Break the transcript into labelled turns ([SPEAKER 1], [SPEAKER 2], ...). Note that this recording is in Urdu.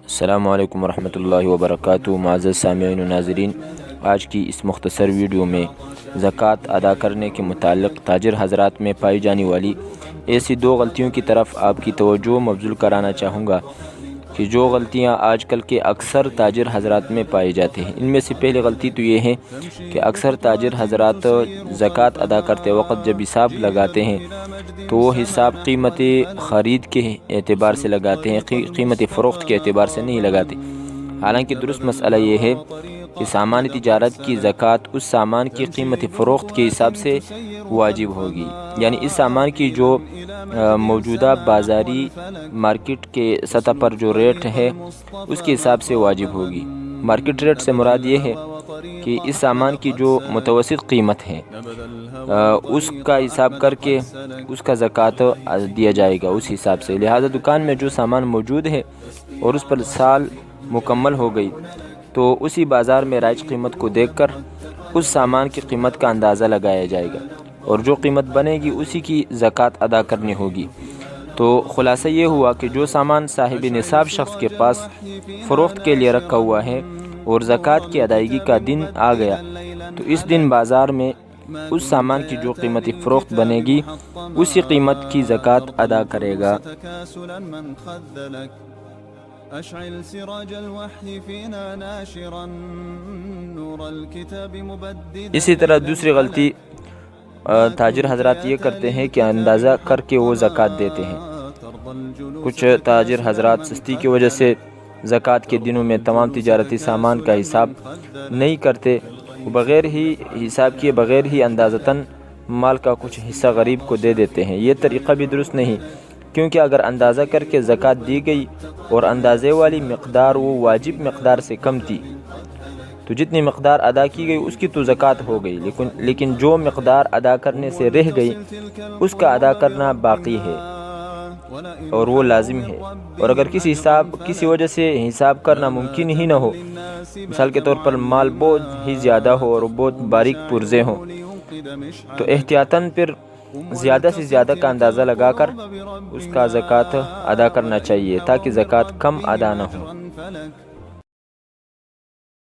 [SPEAKER 1] السلام علیکم ورحمۃ اللہ وبرکاتہ۔ معزز سامعین و ناظرین، آج کی اس مختصر ویڈیو میں زکوٰۃ ادا کرنے کے متعلق تاجر حضرات میں پائی جانے والی ایسی دو غلطیوں کی طرف آپ کی توجہ مبذول کرانا چاہوں گا کہ جو غلطیاں آج کل کے اکثر تاجر حضرات میں پائی جاتی ہیں۔ ان میں سے پہلی غلطی تو یہ ہے کہ اکثر تاجر حضرات زکوٰۃ ادا کرتے وقت جب حساب لگاتے ہیں تو وہ حساب قیمت خرید کے اعتبار سے لگاتے ہیں، قیمت فروخت کے اعتبار سے نہیں لگاتے۔ حالانکہ درست مسئلہ یہ ہے کہ سامان تجارت کی زکوٰۃ اس سامان کی قیمت فروخت کے حساب سے واجب ہوگی، یعنی اس سامان کی جو موجودہ بازاری مارکیٹ کے سطح پر جو ریٹ ہے اس کے حساب سے واجب ہوگی۔ مارکیٹ ریٹ سے مراد یہ ہے کہ اس سامان کی جو متوسط قیمت ہے اس کا حساب کر کے اس کا زکوٰۃ دیا جائے گا اس حساب سے۔ لہذا دکان میں جو سامان موجود ہے اور اس پر سال مکمل ہو گئی تو اسی بازار میں رائج قیمت کو دیکھ کر اس سامان کی قیمت کا اندازہ لگایا جائے گا اور جو قیمت بنے گی اسی کی زکوٰۃ ادا کرنی ہوگی۔ تو خلاصہ یہ ہوا کہ جو سامان صاحب نصاب شخص کے پاس فروخت کے لیے رکھا ہوا ہے اور زکوٰۃ کی ادائیگی کا دن آ گیا تو اس دن بازار میں اس سامان کی جو قیمت فروخت بنے گی اسی قیمت کی زکوٰۃ ادا کرے گا۔ اسی طرح دوسری غلطی تاجر حضرات یہ کرتے ہیں کہ اندازہ کر کے وہ زکوٰۃ دیتے ہیں۔ کچھ تاجر حضرات سستی کی وجہ سے زکوٰۃ کے دنوں میں تمام تجارتی سامان کا حساب نہیں کرتے، بغیر ہی حساب کیے بغیر ہی اندازتاً مال کا کچھ حصہ غریب کو دے دیتے ہیں۔ یہ طریقہ بھی درست نہیں، کیونکہ اگر اندازہ کر کے زکوٰۃ دی گئی اور اندازے والی مقدار وہ واجب مقدار سے کم تھی تو جتنی مقدار ادا کی گئی اس کی تو زکوٰۃ ہو گئی، لیکن جو مقدار ادا کرنے سے رہ گئی اس کا ادا کرنا باقی ہے اور وہ لازم ہے۔ اور اگر کسی وجہ سے حساب کرنا ممکن ہی نہ ہو، مثال کے طور پر مال بہت ہی زیادہ ہو اور بہت باریک پرزے ہوں، تو احتیاطاً پھر زیادہ سے زیادہ کا اندازہ لگا کر اس کا زکوٰۃ ادا کرنا چاہیے تاکہ زکوٰۃ کم ادا نہ ہو۔